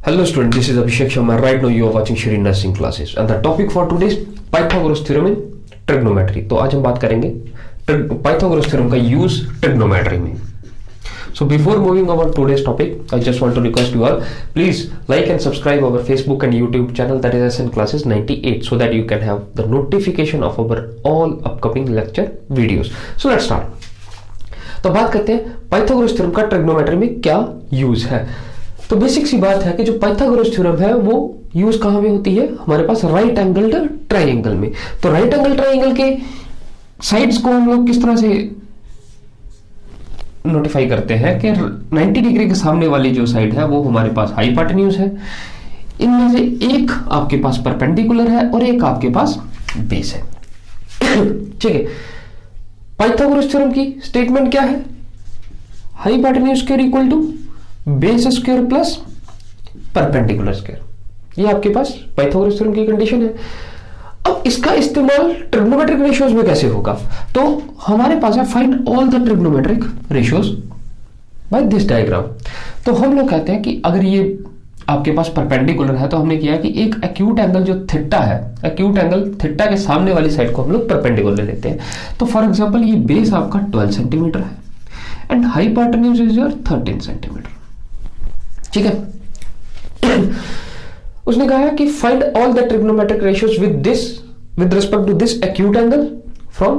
Hello student, this is Abhishek Sharma. Right now you are watching Shri Nursing classes and the topic for today is Pythagoras theorem in trigonometry. तो आज हम बात करेंगे Pythagoras theorem का use trigonometry में. So before moving on today's topic, I just want to request you all, please like and subscribe our Facebook and YouTube channel, that is SN Classes 98, so that you can have the notification of our all upcoming lecture videos. So let's start. तो बात करते हैं Pythagoras theorem का trigonometry में क्या use है. तो basic सी बात है कि जो पाइथागोरस थ्योरम है वो यूज कहां में होती है, हमारे पास राइट एंगल ट्राइंगल में. तो राइट एंगल ट्राइंगल के साइड्स को हम लोग किस तरह से नोटिफाई करते हैं कि 90 डिग्री के सामने वाली जो साइड है वो हमारे पास हाइपोटेन्यूज है. इनमें से एक आपके पास परपेंडिकुलर है और एक आपके पास बेस है. ठीक है. पाइथागोरस थ्योरम की स्टेटमेंट क्या है? Hypotenuse square equal to base square plus perpendicular square. ये आपके पास पाइथागोरस थ्योरम की कंडीशन है. अब इसका इस्तेमाल ट्रिग्नोमेट्रिक रेशियोज में कैसे होगा? तो हमारे पास है find all the trigonometric ratios by this diagram. तो हम लोग कहते हैं कि अगर ये आपके पास परपेंडिकुलर है तो हमने किया कि एक एक्यूट एंगल जो थीटा है, एक्यूट एंगल थीटा के सामने वाली साइड को हम लोग परपेंडिकुलर लेते हैं. तो फॉर एग्जांपल ये बेस आपका 12 सेंटीमीटर है and hypotenuse is your 13 centimetre. ठीक है. उसने कहा कि find all the trigonometric ratios with respect to this acute angle from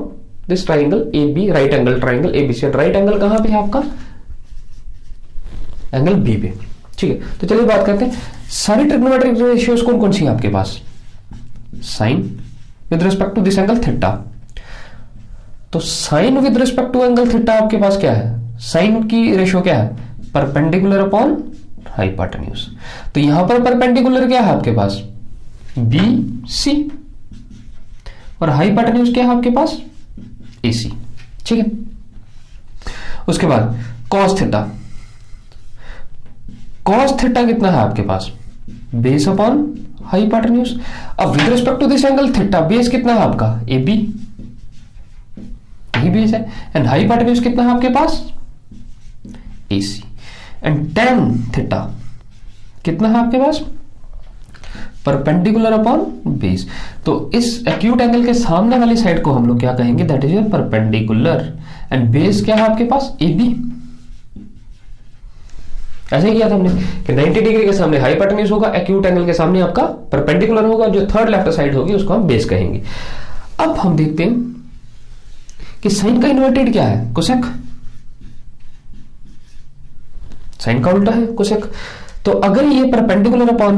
this triangle A B, right angle triangle ABC. Right angle कहां पे है आपका? एंगल बी पे. ठीक है. तो चलिए बात करते हैं सारी ट्रिग्नोमेट्रिक रेशियोज कौन कौन सी है आपके पास. Sine with respect to this angle theta. तो sine with respect to angle theta आपके पास क्या है? साइन की रेशियो क्या है? Perpendicular upon hypotenuse. तो यहां पर परपेंडिकुलर क्या है आपके पास? B C. और हाइपोटेन्यूज क्या है आपके पास? ए सी. ठीक है. उसके बाद कॉस थीटा. कॉस थीटा कितना है आपके पास? Base upon hypotenuse. अब with respect to this angle theta base कितना है आपका? A B. यही बेस है. एंड हाइपोटेन्यूज कितना है आपके पास? A C. And tan theta कितना है आपके पास? Perpendicular upon base. तो इस एक्यूट एंगल के सामने वाली साइड को हम लोग क्या कहेंगे? That is your perpendicular. And base क्या है आपके पास? A B. ऐसे किया था हमने कि 90 डिग्री के सामने हाइपोटेन्यूज होगा, एक्यूट एंगल के सामने आपका परपेंडिकुलर होगा, जो थर्ड लेफ्ट साइड होगी उसको हम बेस कहेंगे. अब हम देखते हैं कि साइन का इन्वर्टेड क्या है? कोसेक. साइन का उल्टा है कोसेक. तो अगर ये परपेंडिकुलर अपॉन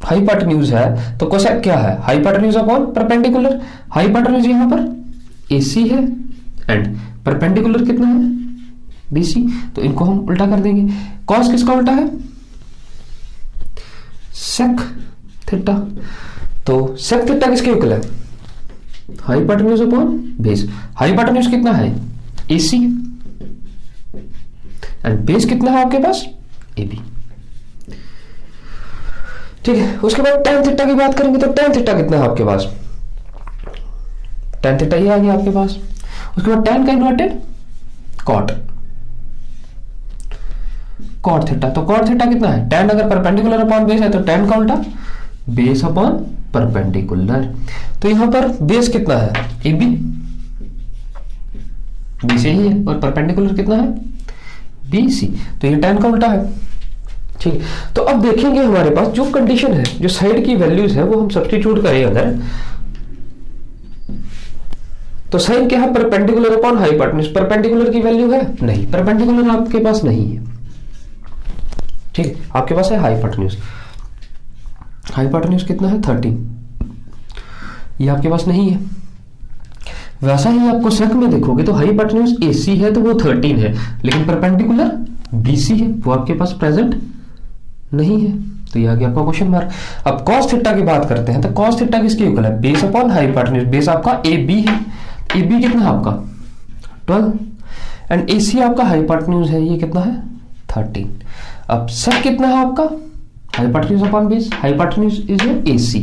हाइपोटेन्यूज है तो कोसेक क्या है? Hypotenuse upon perpendicular. हाइपोटेन्यूज यहां पर एसी है एंड परपेंडिकुलर कितना है? बीसी. तो इनको हम उल्टा कर देंगे. कॉस किसका उल्टा है? Sec theta. तो सेक थीटा किसके इक्वल है? Hypotenuse upon base. हाइपोटेन्यूज कितना है? एसी. एंड बेस कितना है आपके पास? A B. ठीक है. उसके बाद tan थीटा की बात करेंगे तो tan थीटा कितना है आपके पास? tan थीटा ये आ गया आपके पास. उसके बाद tan का इन्वर्टेड cot. cot theta. तो cot थीटा कितना है? tan अगर परपेंडिकुलर अपॉन बेस है तो tan का उल्टा बेस अपॉन परपेंडिकुलर. तो यहां पर बेस कितना है? A B. बेस यही है और परपेंडिकुलर कितना है? B C. तो ये tan का उल्टा है. ठीक है. तो अब देखेंगे हमारे पास जो कंडीशन है, जो साइड की वैल्यूज है वो हम सब्स्टिट्यूट करें अगर, तो साइन क्या है? Perpendicular upon hypotenuse. परपेंडिकुलर की वैल्यू है? नहीं. परपेंडिकुलर आपके पास नहीं है. ठीक है. आपके पास है हाइपोटेन्यूज. हाइपोटेन्यूज कितना है? 13. ये आपके पास नहीं है. वैसा ही आपको सेक में देखोगे तो हाइपोटेन्यूज एसी है तो वो 13 है, लेकिन परपेंडिकुलर बीसी है, वो आपके पास प्रेजेंट नहीं है. तो ये आ गया आपका क्वेश्चन मार्क. अब कॉस थीटा की बात करते हैं तो कॉस थीटा किसके इक्वल है? Base upon hypotenuse. बेस आपका ए बी है. ए बी कितना है आपका? 12. एंड ए सी आपका हाइपोटेन्यूज है, ये कितना है? 13. अब सेक कितना है आपका? Hypotenuse upon base. Hypotenuse is A C,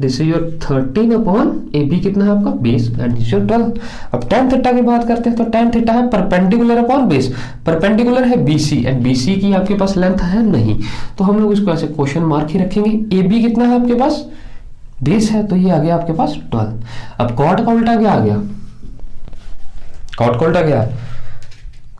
this is your 13 upon A B कितना है आपका बेस एंड दिस योर 12। अब tan थीटा की बात करते हैं तो tan थीटा है परपेंडिकुलर अपॉन बेस, परपेंडिकुलर है BC एंड BC की आपके पास लेंथ है नहीं, तो हम लोग इसको ऐसे क्वेश्चन मार्क ही रखेंगे। AB कितना है आपके पास बेस है, तो ये आ गया आपके पास 12। अब कॉट का उल्टा क्या आ गया, कॉट का उल्टा क्या है,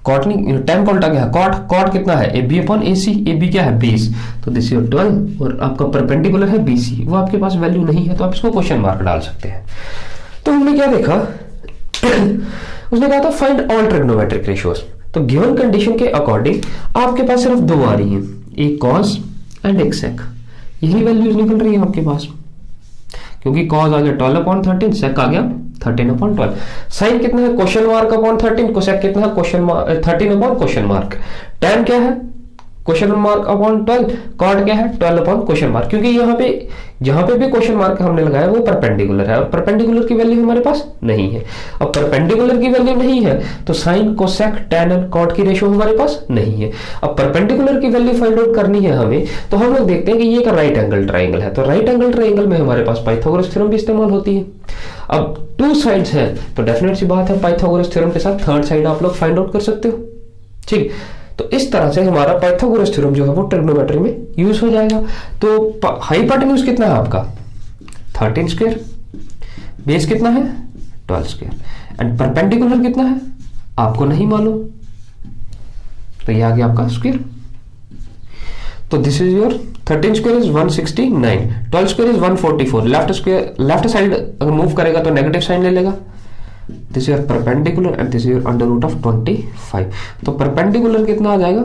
कॉट नहीं tan का उल्टा क्या है कॉट, कॉट कितना है AB अपॉन AC, AB क्या है बेस, तो दिस इज 12 और आपका परपेंडिकुलर है BC, वो आपके पास वैल्यू नहीं है तो आप इसको क्वेश्चन मार्क डाल सकते हैं। तो हमने क्या देखा उसने कहा था फाइंड ऑल ट्रिग्नोमेट्रिक रेशियोज, तो गिवन कंडीशन के अकॉर्डिंग आपके पास सिर्फ दो आ रही हैं, एक कॉस एंड एक सेक, यही वैल्यूज निकल रही है आपके पास, क्योंकि कॉस आ गया 12/13, सेक आ गया 13/12। साइन कितना है क्वेश्चन मार्क अपॉन 13, कोसेक कितना है question mark 13 question mark, tan क्या है क्वेश्चन मार्क अपॉन 12, कॉट क्या है 12 क्वेश्चन मार्क, क्योंकि यहाँ पे जहां पे भी क्वेश्चन मार्क हमने लगाया वो परपेंडिकुलर है और परपेंडिकुलर की वैल्यू हमारे पास नहीं है। अब परपेंडिकुलर की वैल्यू नहीं है तो sine cosec tan and cot की रेशियो हमारे पास नहीं है। अब परपेंडिकुलर की वैल्यू फाइंड आउट करनी है हमें, तो हम लोग देखते हैं कि ये एक राइट एंगल ट्राइंगल है, तो राइट एंगल ट्राइंगल में हमारे पास पाइथागोरस थ्योरम भी इस्तेमाल होती है। अब टू साइड्स हैं तो डेफिनेट सी बात है पाइथागोरस थ्योरम के साथ थर्ड साइड आप लोग फाइंड आउट कर सकते हो, ठीक। तो इस तरह से हमारा पाइथागोरस थ्योरम जो है वो ट्रिग्नोमेट्री में यूज हो जाएगा। तो हाइपोटेन्यूज कितना है आपका 13 स्क्वायर, बेस कितना है 12 स्क्वायर एंड परपेंडिकुलर कितना है आपको नहीं मालूम, तो ये आ गया आपका स्क्वायर। तो this is your 13 square is 169, 12 square is 144, left side अगर मूव करेगा तो नेगेटिव साइन ले लेगा। This is perpendicular and this is under root of 25, तो परपेंडिकुलर कितना आ जाएगा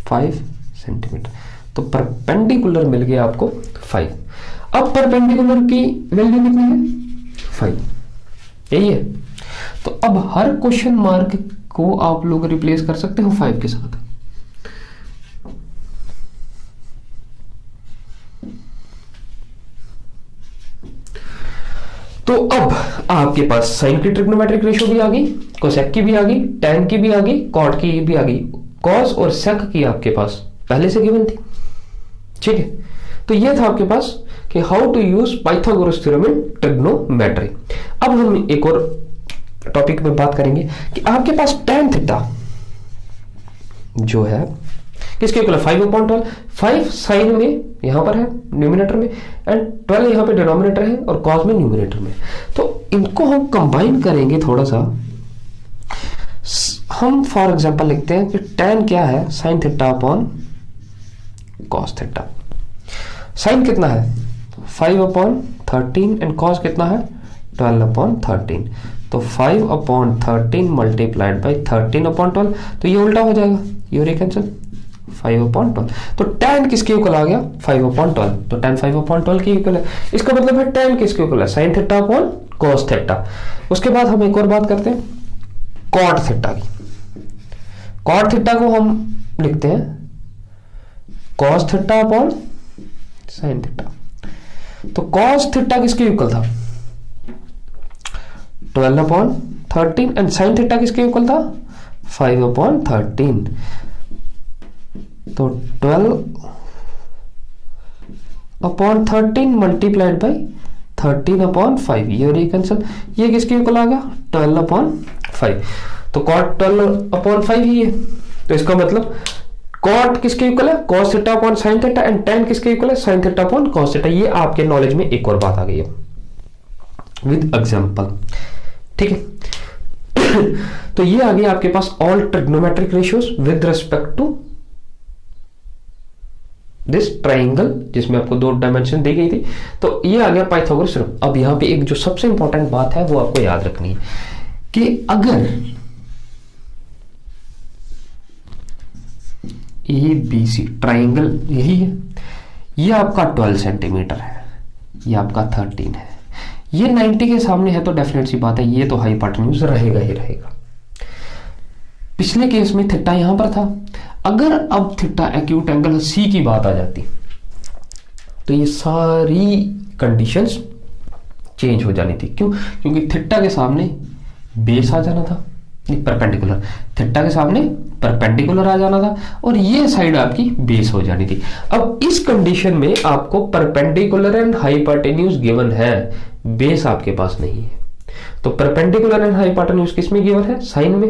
5 सेंटीमीटर, तो परपेंडिकुलर मिल गया आपको 5। अब परपेंडिकुलर की वैल्यू कितनी है 5, यही है। तो अब हर क्वेश्चन मार्क को आप लोग रिप्लेस कर सकते हो 5 के साथ। तो अब आपके पास साइन की ट्रिग्नोमेट्रिक रेशियो भी आ गई, कोसेक की भी आ गई, tan की भी आ गई, कॉट की भी आ गई, कॉस और सेक की आपके पास पहले से गिवन थी, ठीक है। तो ये था आपके पास कि how to use Pythagoras theorem in trigonometry. अब हम एक और टॉपिक में बात करेंगे कि आपके पास tan थीटा जो है किसके इक्वल है 5/12, 5 साइन में यहां पर है न्यूमिनेटर में एंड 12 यहां पे डिनोमिनेटर है और कॉस में न्यूमिनेटर में, तो इनको हम कंबाइन करेंगे थोड़ा सा। हम फॉर एग्जांपल लिखते हैं कि tan क्या है sine theta upon cos theta. Sine कितना है 5/13 एंड कॉस कितना है 12/13, तो 5/13 मल्टीप्लाइड बाई 13/12, तो ये उल्टा हो जाएगा, ये कैंसिल 5/12, तो tan किसके इक्वल आ गया 5/12, तो tan 5/12 की इक्वल है। इसका मतलब है tan किसके इक्वल है sine theta upon cos theta. उसके बाद हम एक और बात करते हैं कॉट थीटा की। कॉट थीटा को हम लिखते हैं cos theta upon sine theta, तो कॉस थीटा किसके इक्वल था 12/13 एंड साइन थीटा किसके इक्वल था 5/13, तो 12/13 मल्टीप्लाइड बाई 13/5, ये कैंसिल, ये किसके इक्वल आ गया 12/5, तो कॉट 12/5 ही है। तो इसका मतलब कॉट किसके इक्वल है cos theta upon sine theta and tan किसके इक्वल है sine theta upon cos theta. ये आपके नॉलेज में एक और बात आ गई है विद एग्जांपल, ठीक है। तो ये आ गया आपके पास all trigonometric ratios with respect to this triangle जिसमें आपको 2 डायमेंशन दी गई थी, तो ये आ गया पाइथागोरस थ्योरम। अब यहां पे एक जो सबसे इंपॉर्टेंट बात है वो आपको याद रखनी है कि अगर ABC ट्राइंगल यही है, ये आपका 12 सेंटीमीटर है, ये आपका 13 है, ये 90 के सामने है, तो डेफिनेट सी बात है ये तो हाइपोटेन्यूज रहेगा ही रहेगा। पिछले केस में थीटा यहां पर था, अगर अब थीटा एक्यूट एंगल C की बात आ जाती तो ये सारी कंडीशंस चेंज हो जानी थी। क्यों? क्योंकि थीटा के सामने बेस आ जाना था, परपेंडिकुलर, थीटा के सामने परपेंडिकुलर आ जाना था और ये साइड आपकी बेस हो जानी थी। अब इस कंडीशन में आपको परपेंडिकुलर एंड हाइपोटेन्यूज गिवन है, बेस आपके पास नहीं है। तो परपेंडिकुलर एंड हाइपोटेन्यूज किस में गिवन है? साइन में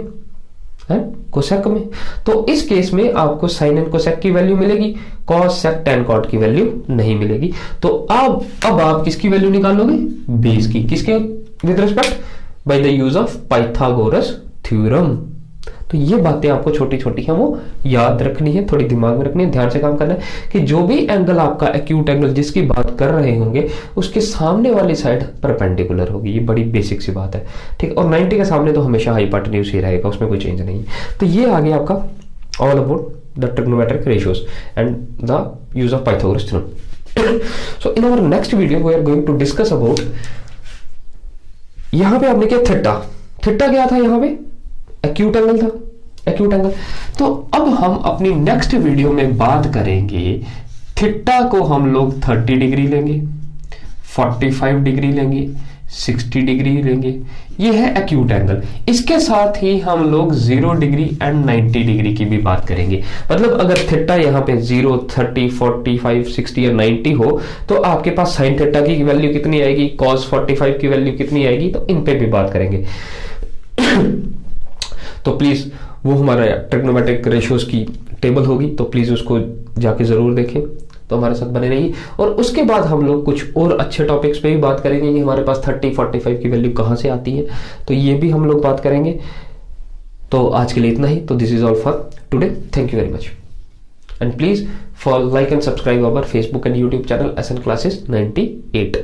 है, कोसेक में। तो इस केस में आपको साइन एंड कोसेक की वैल्यू मिलेगी, कॉस सेक टैन कॉट की वैल्यू नहीं मिलेगी। तो अब आप किसकी वैल्यू निकालोगे? बेस की। किसके with respect? By the use of Pythagoras theorem. तो ये बातें आपको छोटी छोटी हैं वो याद रखनी है, थोड़ी दिमाग में रखनी है, ध्यान से काम करना है कि जो भी एंगल आपका एक्यूट एंगल जिसकी बात कर रहे होंगे उसके सामने वाली साइड परपेंडिकुलर होगी। ये बड़ी बेसिक सी बात है, ठीक। और 90 के सामने तो हमेशा हाइपोटेन्यूज ही रहेगा, उसमें कोई चेंज नहीं। तो ये आ गया आपका all about the trigonometric ratios and the use of Pythagoras theorem. So in our next video we are going to discuss about, यहां पे आपने क्या थीटा, थीटा क्या था? यहां पे एक्यूट एंगल था, एक्यूट एंगल। तो अब हम अपनी नेक्स्ट वीडियो में बात करेंगे थीटा को हम लोग 30 डिग्री लेंगे, 45 डिग्री लेंगे, 60 डिग्री लेंगे। ये है एक्यूट एंगल। इसके साथ ही हम लोग 0 डिग्री एंड 90 डिग्री की भी बात करेंगे। मतलब अगर थीटा यहाँ पे 0, 30, 45, 60 या 90 हो तो आपके पास साइन थीटा की वैल्यू कितनी आएगी, कॉस 45 की वैल्यू कितनी आएगी, तो इन पे भी बात करेंगे। तो प्लीज वो हमारा ट्रिग्नोमेट्रिक रेशियोज की टेबल होगी, तो प्लीज उसको जाके जरूर देखें, तो हमारे साथ बने रहिए। और उसके बाद हम लोग कुछ और अच्छे टॉपिक्स पे भी बात करेंगे कि हमारे पास 30, 45 की वैल्यू कहां से आती है, तो ये भी हम लोग बात करेंगे। तो आज के लिए इतना ही। तो this is all for today. Thank you very much and please for like and subscribe our Facebook and YouTube channel SN Classes 98।